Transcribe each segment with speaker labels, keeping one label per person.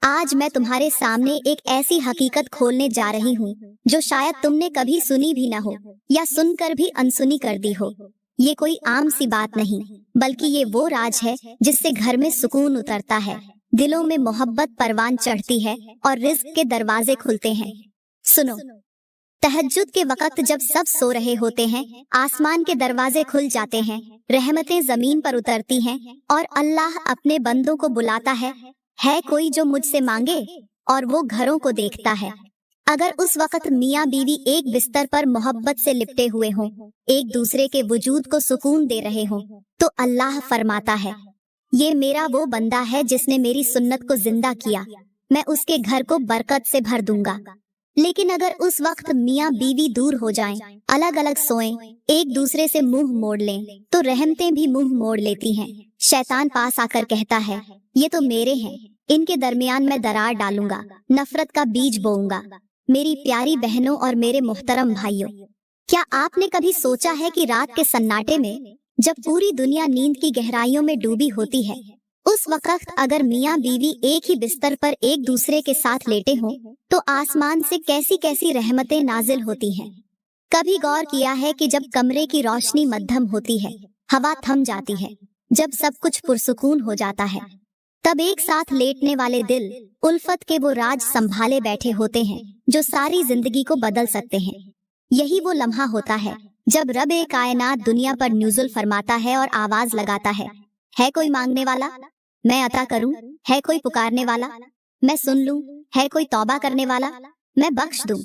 Speaker 1: आज मैं तुम्हारे सामने एक ऐसी हकीकत खोलने जा रही हूँ जो शायद तुमने कभी सुनी भी न हो या सुनकर भी अनसुनी कर दी हो। ये कोई आम सी बात नहीं, बल्कि ये वो राज है जिससे घर में सुकून उतरता है, दिलों में मोहब्बत परवान चढ़ती है और रिज़्क के दरवाजे खुलते हैं। सुनो, तहज्जुद के वक्त जब सब सो रहे होते हैं, आसमान के दरवाजे खुल जाते हैं, रहमतें जमीन पर उतरती हैं और अल्लाह अपने बंदों को बुलाता है कोई जो मुझसे मांगे, और वो घरों को देखता है। अगर उस वक्त मियाँ बीवी एक बिस्तर पर मोहब्बत से लिपटे हुए हों, एक दूसरे के वजूद को सुकून दे रहे हों, तो अल्लाह फरमाता है, ये मेरा वो बंदा है जिसने मेरी सुन्नत को जिंदा किया, मैं उसके घर को बरकत से भर दूंगा। लेकिन अगर उस वक्त मियाँ बीवी दूर हो जाएं, अलग अलग सोएं, एक दूसरे से मुंह मोड़ लें, तो रहमतें भी मुंह मोड़ लेती हैं। शैतान पास आकर कहता है, ये तो मेरे हैं, इनके दरमियान मैं दरार डालूंगा, नफरत का बीज बोऊंगा। मेरी प्यारी बहनों और मेरे मोहतरम भाइयों, क्या आपने कभी सोचा है कि रात के सन्नाटे में जब पूरी दुनिया नींद की गहराइयों में डूबी होती है, उस वक्त अगर मियाँ बीवी एक ही बिस्तर पर एक दूसरे के साथ लेटे हों, तो आसमान से कैसी कैसी रहमतें नाजिल होती हैं। कभी गौर किया है कि जब कमरे की रोशनी मध्यम होती है, हवा थम जाती है, जब सब कुछ पुरसुकून हो जाता है, तब एक साथ लेटने वाले दिल उल्फत के वो राज संभाले बैठे होते हैं जो सारी जिंदगी को बदल सकते हैं। यही वो लम्हा होता है जब रब ए कायनात दुनिया पर नुज़ुल फरमाता है और आवाज लगाता है कोई मांगने वाला, मैं अता करूं, है कोई पुकारने वाला, मैं सुन लूं, है कोई तौबा करने वाला, मैं बख्श दूं।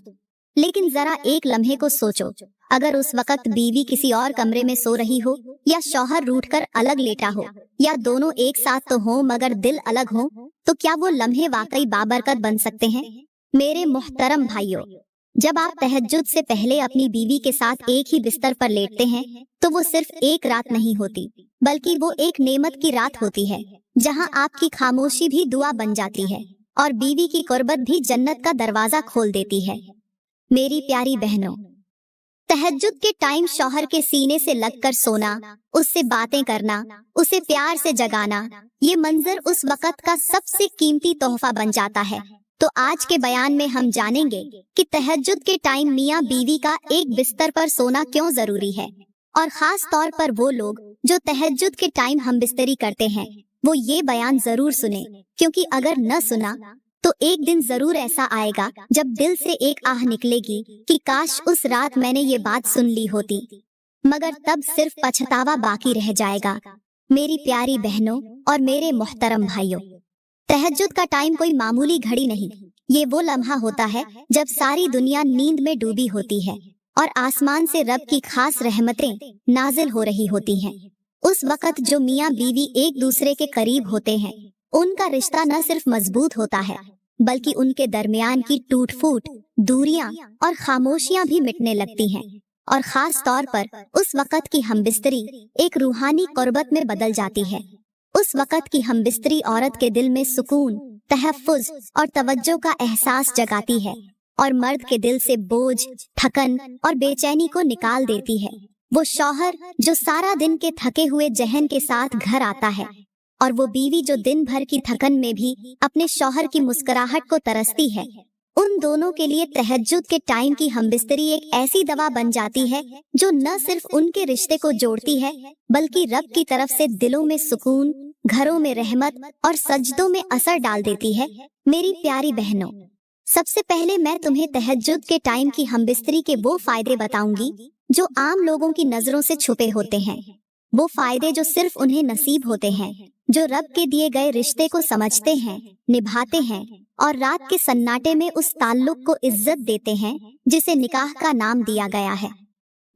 Speaker 1: लेकिन जरा एक लम्हे को सोचो, अगर उस वक्त बीवी किसी और कमरे में सो रही हो, या शौहर रूठकर अलग लेटा हो, या दोनों एक साथ तो हो मगर दिल अलग हो, तो क्या वो लम्हे वाकई बाबरकत बन सकते हैं? मेरे मोहतरम भाइयों, जब आप तहज्जुद से पहले अपनी बीवी के साथ एक ही बिस्तर पर लेटते हैं, तो वो सिर्फ एक रात नहीं होती, बल्कि वो एक नेमत की रात होती है, जहां आपकी खामोशी भी दुआ बन जाती है और बीवी की कुर्बत भी जन्नत का दरवाजा खोल देती है। मेरी प्यारी बहनों, तहज्जुद के टाइम शौहर के सीने से लगकर सोना, उससे बातें करना, उसे प्यार से जगाना, ये मंजर उस वक्त का सबसे कीमती तोहफा बन जाता है। तो आज के बयान में हम जानेंगे कि तहज्जुद के टाइम मियाँ बीवी का एक बिस्तर पर सोना क्यों जरूरी है, और खास तौर पर वो लोग जो तहज्जुद के टाइम हमबिस्तरी करते हैं, वो ये बयान जरूर सुने, क्योंकि अगर न सुना तो एक दिन जरूर ऐसा आएगा जब दिल से एक आह निकलेगी कि काश उस रात मैंने ये बात सुन ली होती, मगर तब सिर्फ पछतावा बाकी रह जाएगा। मेरी प्यारी बहनों और मेरे मोहतरम भाइयों, तहज्जुद का टाइम कोई मामूली घड़ी नहीं, ये वो लम्हा होता है जब सारी दुनिया नींद में डूबी होती है और आसमान से रब की खास रहमतें नाजिल हो रही होती हैं। उस वक्त जो मियाँ बीवी एक दूसरे के करीब होते हैं, उनका रिश्ता न सिर्फ मजबूत होता है, बल्कि उनके दरमियान की टूट फूट, दूरियां और खामोशियां भी मिटने लगती हैं। और खास तौर पर उस वक्त की हमबिस्तरी एक रूहानी कुर्बत में बदल जाती है। उस वक्त की हमबिस्तरी औरत के दिल में सुकून, तहफ्फुज और तवज्जो का एहसास जगाती है और मर्द के दिल से बोझ, थकन और बेचैनी को निकाल देती है। वो शौहर जो सारा दिन के थके हुए जहन के साथ घर आता है, और वो बीवी जो दिन भर की थकन में भी अपने शौहर की मुस्कुराहट को तरसती है, उन दोनों के लिए तहज्जुद के टाइम की हमबिस्तरी एक ऐसी दवा बन जाती है जो न सिर्फ उनके रिश्ते को जोड़ती है, बल्कि रब की तरफ से दिलों में सुकून, घरों में रहमत और सजदों में असर डाल देती है। मेरी प्यारी बहनों, सबसे पहले मैं तुम्हें तहज्जुद के टाइम की हमबिस्तरी के वो फायदे बताऊंगी जो आम लोगों की नजरों से छुपे होते हैं, वो फायदे जो सिर्फ उन्हें नसीब होते हैं जो रब के दिए गए रिश्ते को समझते हैं, निभाते हैं और रात के सन्नाटे में उस ताल्लुक को इज्जत देते हैं जिसे निकाह का नाम दिया गया है।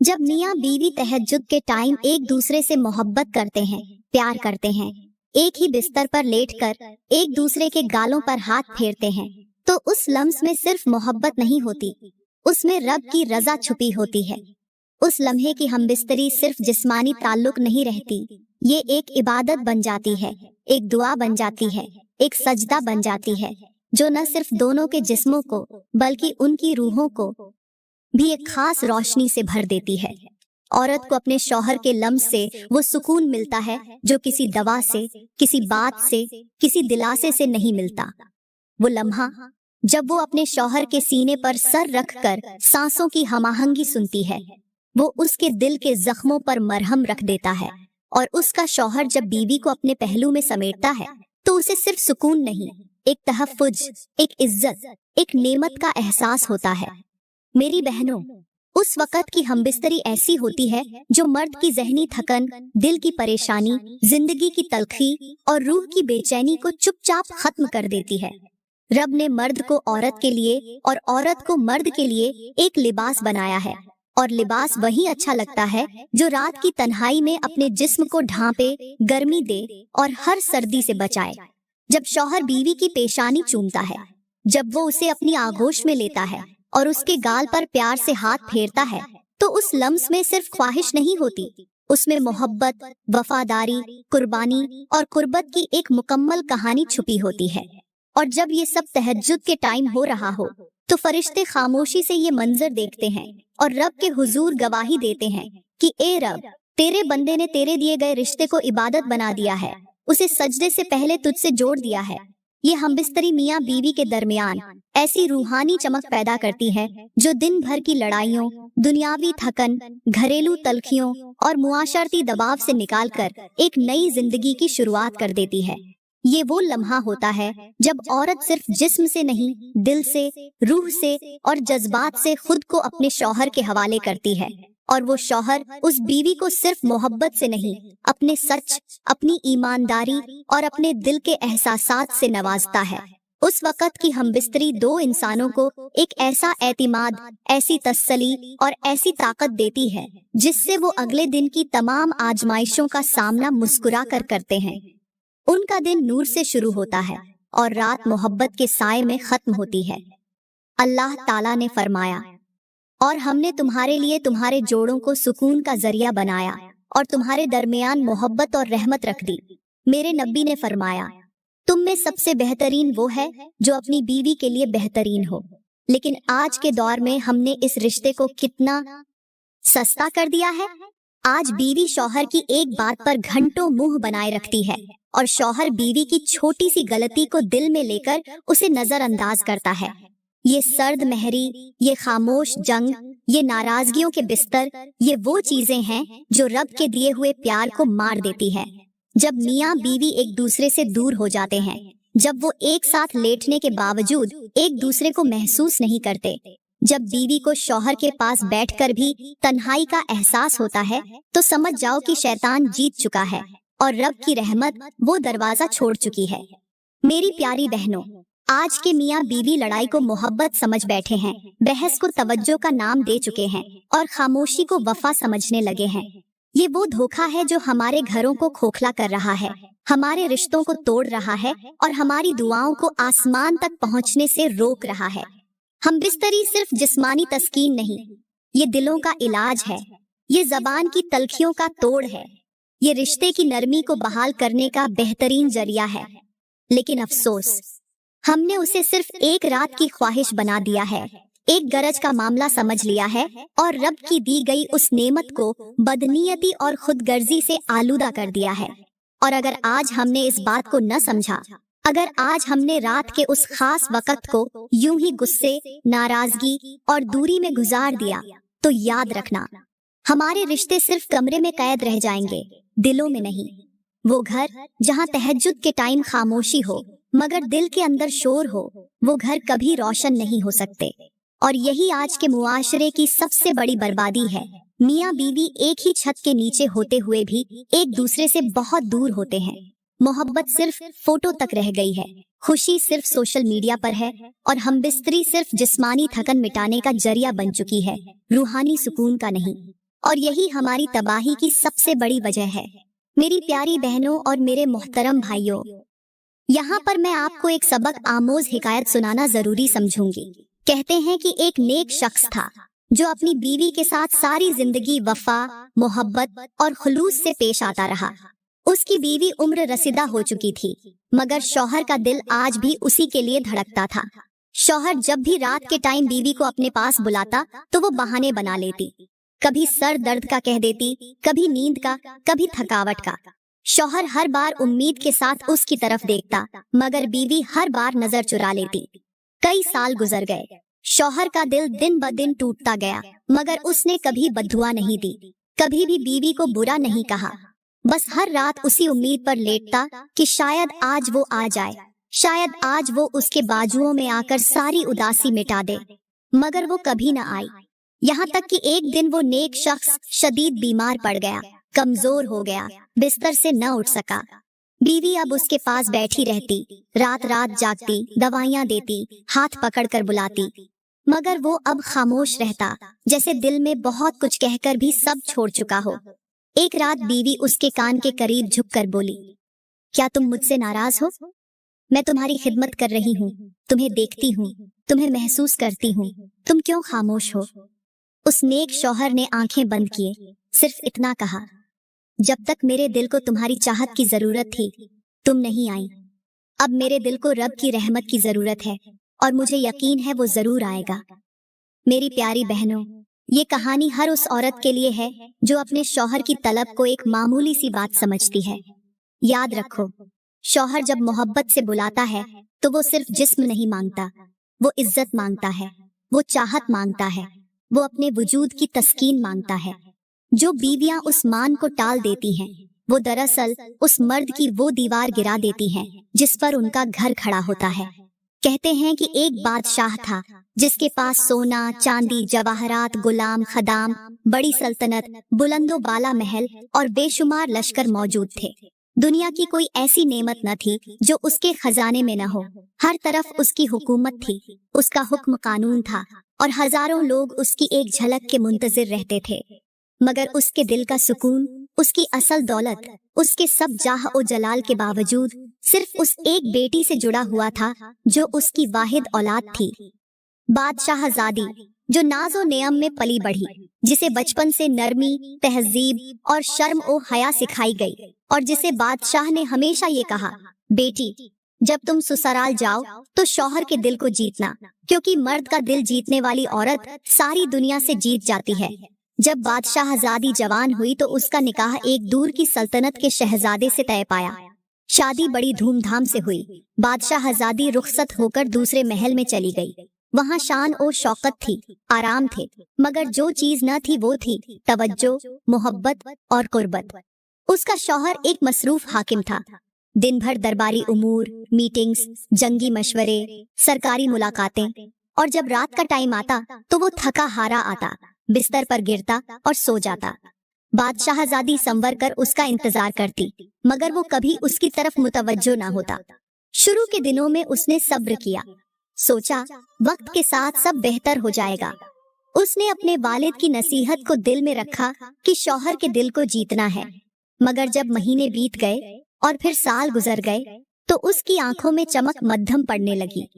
Speaker 1: जब मियाँ बीवी तहज्जुद के टाइम एक दूसरे से मोहब्बत करते हैं, प्यार करते हैं, एक ही बिस्तर पर लेटकर एक दूसरे के गालों पर हाथ फेरते हैं, तो उस लम्स में सिर्फ मोहब्बत नहीं होती, उसमें रब की रजा छुपी होती है। उस लम्हे की हमबिस्तरी सिर्फ जिस्मानी ताल्लुक नहीं रहती, ये एक इबादत बन जाती है, एक दुआ बन जाती है, एक सजदा बन जाती है, जो न सिर्फ दोनों के जिस्मों को बल्कि उनकी रूहों को भी एक खास रोशनी से भर देती है। औरत को अपने शौहर के लम्स से वो सुकून मिलता है जो किसी दवा से, किसी बात से, किसी दिलासे से नहीं मिलता। वो लम्हा जब वो अपने शौहर के सीने पर सर रखकर सांसों की हमाहंगी सुनती है। वो उसके दिल के जख्मों पर मरहम रख देता है, और उसका शौहर जब बीवी को अपने पहलू में समेटता है तो उसे सिर्फ सुकून नहीं, एक तहफ्फुज, एक इज्जत, एक नेमत का एहसास होता है। मेरी बहनों, उस वक़्त की हमबिस्तरी ऐसी होती है जो मर्द की ज़हनी थकन, दिल की परेशानी, जिंदगी की तलखी और रूह की बेचैनी को चुपचाप खत्म कर देती है। रब ने मर्द को औरत के लिए और औरत को मर्द के लिए एक लिबास बनाया है, और लिबास वही अच्छा लगता है जो रात की तन्हाई में अपने जिस्म को ढांपे, गर्मी दे और हर सर्दी से बचाए। जब शौहर बीवी की पेशानी चूमता है, जब वो उसे अपनी आगोश में लेता है और उसके गाल पर प्यार से हाथ फेरता है, तो उस लम्स में सिर्फ ख्वाहिश नहीं होती, उसमें मोहब्बत, वफादारी, कुर्बानी और कुर्बत की एक मुकम्मल कहानी छुपी होती है। और जब ये सब तहज्जुद के टाइम हो रहा हो तो फरिश्ते खामोशी से ये मंजर देखते हैं और रब के हुजूर गवाही देते हैं कि ए रब, तेरे बंदे ने तेरे दिए गए रिश्ते को इबादत बना दिया है, उसे सजदे से पहले तुझसे जोड़ दिया है। ये हमबिस्तरी मियाँ बीवी के दरमियान ऐसी रूहानी चमक पैदा करती है जो दिन भर की लड़ाइयों, दुनियावी थकन, घरेलू तलखियों और मुआशरती दबाव से निकालकर एक नई जिंदगी की शुरुआत कर देती है। ये वो लम्हा होता है जब औरत सिर्फ जिस्म से नहीं, दिल से, रूह से और जज्बात से खुद को अपने शौहर के हवाले करती है, और वो शौहर उस बीवी को सिर्फ मोहब्बत से नहीं, अपने सच, अपनी ईमानदारी और अपने दिल के एहसासात से नवाजता है। उस वक़्त की हमबिस्तरी दो इंसानों को एक ऐसा एतिमाद, ऐसी तसल्ली और ऐसी ताकत देती है जिससे वो अगले दिन की तमाम आजमाइशों का सामना मुस्कुरा कर करते हैं। उनका दिन नूर से शुरू होता है और रात मोहब्बत के साए में खत्म होती है। अल्लाह ताला ने फरमाया, और हमने तुम्हारे लिए तुम्हारे जोड़ों को सुकून का जरिया बनाया और तुम्हारे दरमियान मोहब्बत और रहमत रख दी। मेरे नबी ने फरमाया, तुम में सबसे बेहतरीन वो है जो अपनी बीवी के लिए बेहतरीन हो। लेकिन आज के दौर में हमने इस रिश्ते को कितना सस्ता कर दिया है। आज बीवी शौहर की एक बात पर घंटों मुंह बनाए रखती है और शौहर बीवी की छोटी सी गलती को दिल में लेकर उसे नजरअंदाज करता है। ये सर्द महरी, ये खामोश जंग, ये नाराजगियों के बिस्तर, ये वो चीजें हैं जो रब के दिए हुए प्यार को मार देती है। जब मियाँ बीवी एक दूसरे से दूर हो जाते हैं, जब वो एक साथ लेटने के बावजूद एक दूसरे को महसूस नहीं करते, जब बीवी को शौहर के पास बैठकर भी तन्हाई का एहसास होता है, तो समझ जाओ कि शैतान जीत चुका है और रब की रहमत वो दरवाजा छोड़ चुकी है। मेरी प्यारी बहनों, आज के मियाँ बीवी लड़ाई को मोहब्बत समझ बैठे हैं, बहस को तवज्जो का नाम दे चुके हैं और खामोशी को वफा समझने लगे हैं। ये वो धोखा है जो हमारे घरों को खोखला कर रहा है, हमारे रिश्तों को तोड़ रहा है और हमारी दुआओं को आसमान तक पहुँचने से रोक रहा है। हमबिस्तरी सिर्फ जिस्मानी तस्कीन नहीं, ये दिलों का इलाज है, ये जबान की तलखियों का तोड़ है, ये रिश्ते की नरमी को बहाल करने का बेहतरीन जरिया है। लेकिन अफसोस, हमने उसे सिर्फ एक रात की ख्वाहिश बना दिया है, एक गरज का मामला समझ लिया है और रब की दी गई उस नेमत को बदनीयती और खुदगर्जी से आलूदा कर दिया है। और अगर आज हमने इस बात को न समझा, अगर आज हमने रात के उस खास वक़्त को यूं ही गुस्से, नाराजगी और दूरी में गुजार दिया, तो याद रखना, हमारे रिश्ते सिर्फ कमरे में कैद रह जाएंगे, दिलों में नहीं। वो घर जहां तहज्जुद के टाइम खामोशी हो मगर दिल के अंदर शोर हो, वो घर कभी रोशन नहीं हो सकते। और यही आज के मुआशरे की सबसे बड़ी बर्बादी है। मियाँ बीवी एक ही छत के नीचे होते हुए भी एक दूसरे से बहुत दूर होते हैं। मोहब्बत सिर्फ फोटो तक रह गई है, खुशी सिर्फ सोशल मीडिया पर है और हमबिस्तरी सिर्फ जिस्मानी थकन मिटाने का जरिया बन चुकी है, रूहानी सुकून का नहीं। और यही हमारी तबाही की सबसे बड़ी वजह है। मेरी प्यारी बहनों और मेरे मोहतरम भाइयों, यहाँ पर मैं आपको एक सबक आमोज हिकायत सुनाना जरूरी समझूंगी। कहते हैं कि एक नेक शख्स था जो अपनी बीवी के साथ सारी जिंदगी वफा, मोहब्बत और खुलूस से पेश आता रहा। उसकी बीवी उम्र रसीदा हो चुकी थी, मगर शौहर का दिल आज भी उसी के लिए धड़कता था। शौहर जब भी रात के टाइम बीवी को अपने पास बुलाता तो वो बहाने बना लेती, कभी सर दर्द का कह देती, कभी नींद का, कभी थकावट का। शौहर हर बार उम्मीद के साथ उसकी तरफ देखता, मगर बीवी हर बार नजर चुरा लेती। कई साल गुजर गए। शौहर का दिल दिन ब दिन टूटता गया, मगर उसने कभी बद्दुआ नहीं दी, कभी भी बीवी को बुरा नहीं कहा। बस हर रात उसी उम्मीद पर लेटता कि शायद आज वो आ जाए, शायद आज वो उसके बाजुओं में आकर सारी उदासी मिटा दे। मगर वो कभी न आई। यहाँ तक कि एक दिन वो नेक शख्स शदीद बीमार पड़ गया, कमजोर हो गया, बिस्तर से न उठ सका। बीवी अब उसके पास बैठी रहती, रात रात जागती, दवाइयाँ देती, हाथ पकड़कर बुलाती, मगर वो अब खामोश रहता, जैसे दिल में बहुत कुछ कहकर भी सब छोड़ चुका हो। एक रात बीवी उसके कान के करीब झुककर बोली, क्या तुम मुझसे नाराज हो? मैं तुम्हारी खिदमत कर रही हूँ, तुम्हें देखती हूँ, तुम्हें महसूस करती हूँ, तुम क्यों खामोश हो? उस नेक शौहर ने आंखें बंद किए, सिर्फ इतना कहा, जब तक मेरे दिल को तुम्हारी चाहत की जरूरत थी, तुम नहीं आई। अब मेरे दिल को रब की रहमत की जरूरत है, और मुझे यकीन है वो जरूर आएगा। मेरी प्यारी बहनों, ये कहानी हर उस औरत के लिए है जो अपने शौहर की तलब को एक मामूली सी बात समझती है। याद रखो, शौहर जब मोहब्बत से बुलाता है तो वो सिर्फ जिस्म नहीं मांगता, वो इज्जत मांगता है, वो चाहत मांगता है, वो अपने वजूद की तस्कीन मांगता है। जो बीवियां उस मान को टाल देती हैं, वो दरअसल उस मर्द की वो दीवार गिरा देती हैं जिस पर उनका घर खड़ा होता है। कहते हैं कि एक बादशाह था जिसके पास सोना, चांदी, जवाहरात, गुलाम, खदाम, बड़ी सल्तनत, बुलंदो बाला महल और बेशुमार लश्कर मौजूद थे। दुनिया की कोई ऐसी नेमत न थी जो उसके खजाने में न हो। हर तरफ उसकी हुकूमत थी, उसका हुक्म कानून था, और हजारों लोग उसकी एक झलक के मुंतजिर रहते थे। मगर उसके दिल का सुकून, उसकी असल दौलत, उसके सब जाह और जलाल के बावजूद सिर्फ उस एक बेटी से जुड़ा हुआ था जो उसकी वाहिद औलाद थी। बादशाहजादी, जो नाज़ो नेयम में पली बढ़ी, जिसे बचपन से नरमी, तहजीब और शर्म ओ हया सिखाई गई, और जिसे बादशाह ने हमेशा ये कहा, बेटी जब तुम ससुराल जाओ तो शौहर के दिल को जीतना, क्योंकि मर्द का दिल जीतने वाली औरत सारी दुनिया से जीत जाती है। जब बादशाहजादी जवान हुई तो उसका निकाह एक दूर की सल्तनत के शहजादे से तय पाया। शादी बड़ी धूमधाम से हुई। बादशाहजादी रुखसत होकर दूसरे महल में चली गई। वहाँ शान और शौकत थी, आराम थे, मगर जो चीज न थी वो थी तवज्जो, मोहब्बत और कुर्बत। उसका शौहर एक मसरूफ हाकिम था। दिन भर दरबारी उमूर, मीटिंग्स, जंगी मशवरे, सरकारी मुलाकातें, और जब रात का टाइम आता तो वो थका हारा आता, बिस्तर पर गिरता और सो जाता। बादशाहजादी संवर कर उसका इंतजार करती, मगर वो कभी उसकी तरफ मुतवज्जो ना होता। शुरू के दिनों में उसने सब्र किया, सोचा वक्त के साथ सब बेहतर हो जाएगा। उसने अपने वालिद की नसीहत को दिल में रखा कि शौहर के दिल को जीतना है। मगर जब महीने बीत गए और फिर साल गुजर गए तो उसकी आंखों में चमक मध्यम पड़ने लगी,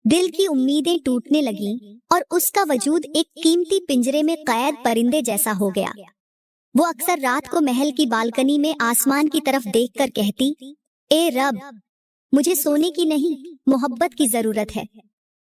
Speaker 1: दिल की उम्मीदें टूटने लगीं और उसका वजूद एक कीमती पिंजरे में कैद परिंदे जैसा हो गया। वो अक्सर रात को महल की बालकनी में आसमान की तरफ देखकर कहती, ए रब, मुझे सोने की नहीं मोहब्बत की जरूरत है।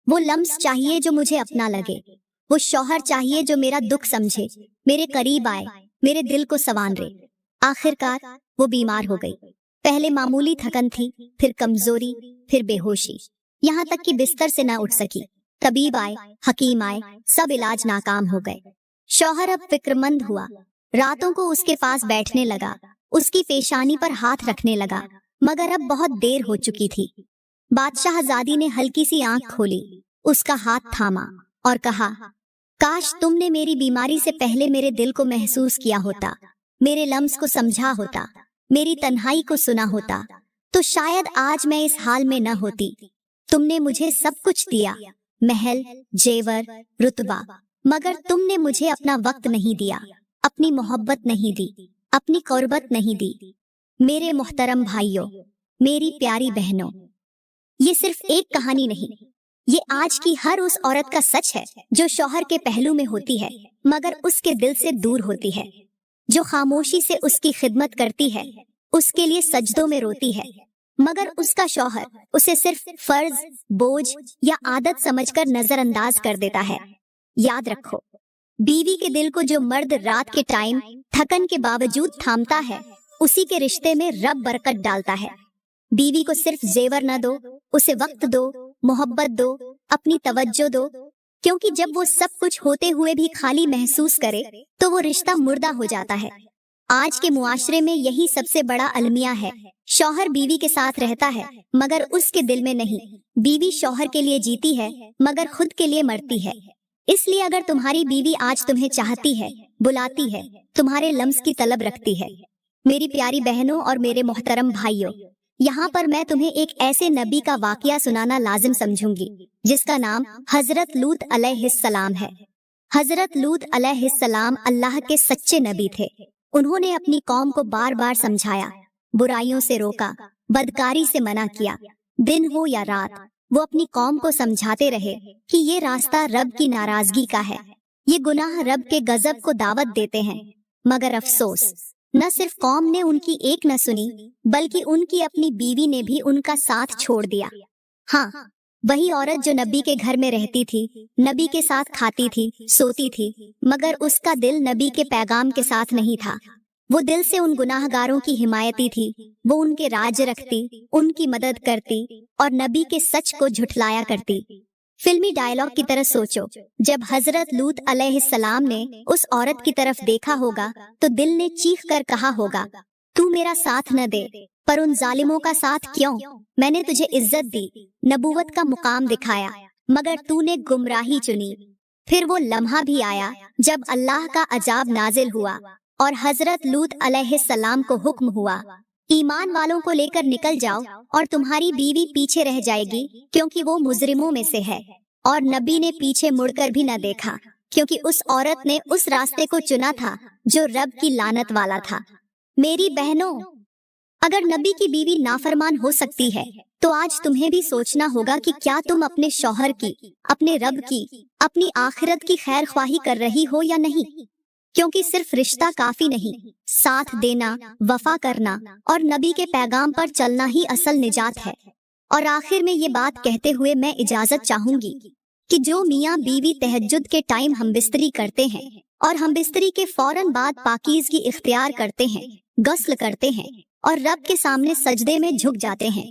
Speaker 1: वो लम्स चाहिए जो मुझे अपना लगे, वो शौहर चाहिए जो मेरा दुख समझे, मेरे करीब आए, मेरे दिल को संवारे। आखिरकार वो बीमार हो गई। पहले मामूली थकन थी, फिर कमजोरी, फिर बेहोशी, यहाँ तक कि बिस्तर से ना उठ सकी। तबीब आए, हकीम आए, सब इलाज नाकाम हो गए। शौहर अब फिक्रमंद हुआ, रातों को उसके पास बैठने लगा, उसकी पेशानी पर हाथ रखने लगा, मगर अब बहुत देर हो चुकी थी। बादशाहजादी ने हल्की सी आंख खोली, उसका हाथ थामा और कहा, काश तुमने मेरी बीमारी से पहले मेरे दिल को महसूस किया होता, मेरे लम्स को समझा होता, मेरी तन्हाई को सुना होता, तो शायद आज मैं इस हाल में न होती। तुमने मुझे सब कुछ दिया, महल, जेवर, रुतबा, मगर तुमने मुझे अपना वक्त नहीं दिया, अपनी मोहब्बत नहीं दी, अपनी कुर्बत नहीं दी। मेरे मोहतरम भाइयों, मेरी प्यारी बहनों, ये सिर्फ एक कहानी नहीं, ये आज की हर उस औरत का सच है जो शौहर के पहलू में होती है मगर उसके दिल से दूर होती है, जो खामोशी से उसकी खिदमत करती है, उसके लिए सजदों में रोती है, मगर उसका शौहर उसे सिर्फ फर्ज, बोझ या आदत समझकर नजरअंदाज कर देता है। याद रखो, बीवी के दिल को जो मर्द रात के टाइम थकन के बावजूद थामता है, उसी के रिश्ते में रब बरकत डालता है। बीवी को सिर्फ जेवर न दो, उसे वक्त दो, मोहब्बत दो, अपनी तवज्जो दो, क्योंकि जब वो सब कुछ होते हुए भी खाली महसूस करे तो वो रिश्ता मुर्दा हो जाता है। आज के मुआशरे में यही सबसे बड़ा अलमिया है। शौहर बीवी के साथ रहता है मगर उसके दिल में नहीं। बीवी शौहर के लिए जीती है मगर खुद के लिए मरती है। इसलिए अगर तुम्हारी बीवी आज तुम्हें चाहती है, बुलाती है, तुम्हारे लम्स की तलब रखती है, मेरी प्यारी बहनों और मेरे मोहतरम भाइयों, यहाँ पर मैं तुम्हें एक ऐसे नबी का वाकया सुनाना लाजिम समझूंगी जिसका नाम हजरत लूत अलैहिस्सलाम है। हजरत लूत अलैहिस्सलाम अल्लाह के सच्चे नबी थे। उन्होंने अपनी कौम को बार बार समझाया, बुराइयों से रोका, बदकारी से मना किया। दिन हो या रात वो अपनी कौम को समझाते रहे कि ये रास्ता रब की नाराजगी का है, ये गुनाह रब के गजब को दावत देते हैं। मगर अफसोस, न सिर्फ कौम ने उनकी एक न सुनी बल्कि उनकी अपनी बीवी ने भी उनका साथ छोड़ दिया। हाँ, वही औरत जो नबी के घर में रहती थी, नबी के साथ खाती थी, सोती थी, मगर उसका दिल नबी के पैगाम के साथ नहीं था। वो दिल से उन गुनाहगारों की हिमायती थी। वो उनके राज रखती, उनकी मदद करती और नबी के सच को झुठलाया करती। फिल्मी डायलॉग की तरह सोचो, जब हजरत लूत अलैहिस्सलाम ने उस औरत की तरफ देखा होगा तो दिल ने चीख कर कहा होगा, तू मेरा साथ न दे पर उन जालिमों का साथ क्यों? मैंने तुझे इज्जत दी, नबूवत का मुकाम दिखाया, मगर तूने गुमराही चुनी। फिर वो लम्हा भी आया जब अल्लाह का अजाब नाजिल हुआ और हजरत लूत अलैहिस्सलाम को हुक्म हुआ, ईमान वालों को लेकर निकल जाओ और तुम्हारी बीवी पीछे रह जाएगी क्योंकि वो मुजरिमों में से है। और नबी ने पीछे मुड़कर भी न देखा क्योंकि उस औरत ने उस रास्ते को चुना था जो रब की लानत वाला था। मेरी बहनों, अगर नबी की बीवी नाफरमान हो सकती है तो आज तुम्हें भी सोचना होगा कि क्या तुम अपने शौहर की, अपने रब की, अपनी आखिरत की खैर ख्वाही कर रही हो या नहीं। क्योंकि सिर्फ रिश्ता काफी नहीं, साथ देना, वफा करना और नबी के पैगाम पर चलना ही असल निजात है। और आखिर में ये बात कहते हुए मैं इजाजत चाहूंगी कि जो मियाँ बीवी तहज्जुद के टाइम हमबिस्तरी करते हैं और हमबिस्तरी के फौरन बाद पाकीज़गी इख्तियार करते हैं, गस्ल करते हैं और रब के सामने सजदे में झुक जाते हैं,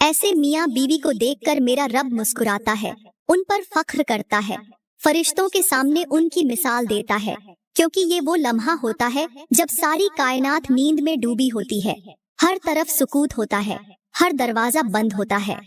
Speaker 1: ऐसे मियाँ बीवी को देखकर मेरा रब मुस्कुराता है, उन पर फख्र करता है, फरिश्तों के सामने उनकी मिसाल देता है। क्योंकि ये वो लम्हा होता है जब सारी कायनात नींद में डूबी होती है, हर तरफ सुकूत होता है, हर दरवाजा बंद होता है,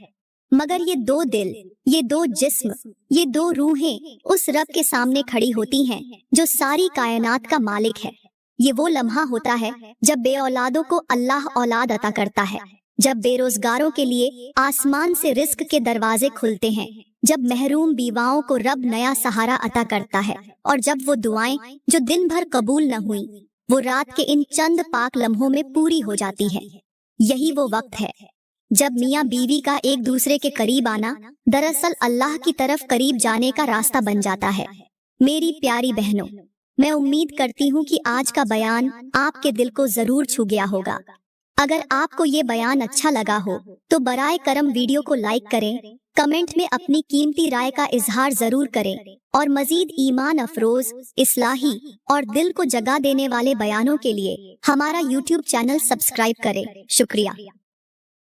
Speaker 1: मगर ये दो दिल, ये दो जिस्म, ये दो रूहें उस रब के सामने खड़ी होती हैं जो सारी कायनात का मालिक है। ये वो लम्हा होता है जब बे औलादों को अल्लाह औलाद अता करता है, जब बेरोजगारों के लिए आसमान से रिस्क के दरवाजे खुलते हैं, जब महरूम बीवाओं को रब नया सहारा अता करता है और जब वो दुआएं जो दिन भर कबूल न हुई वो रात के इन चंद पाक लम्हों में पूरी हो जाती है। यही वो वक्त है जब मियाँ बीवी का एक दूसरे के करीब आना दरअसल अल्लाह की तरफ करीब जाने का रास्ता बन जाता है। मेरी प्यारी बहनों, मैं उम्मीद करती हूँ कि आज का बयान आपके दिल को जरूर छू गया होगा। अगर आपको ये बयान अच्छा लगा हो तो बराए करम वीडियो को लाइक करें, कमेंट में अपनी कीमती राय का इजहार जरूर करें और मजीद ईमान अफरोज, इस्लाही और दिल को जगा देने वाले बयानों के लिए हमारा YouTube चैनल सब्सक्राइब करें। शुक्रिया।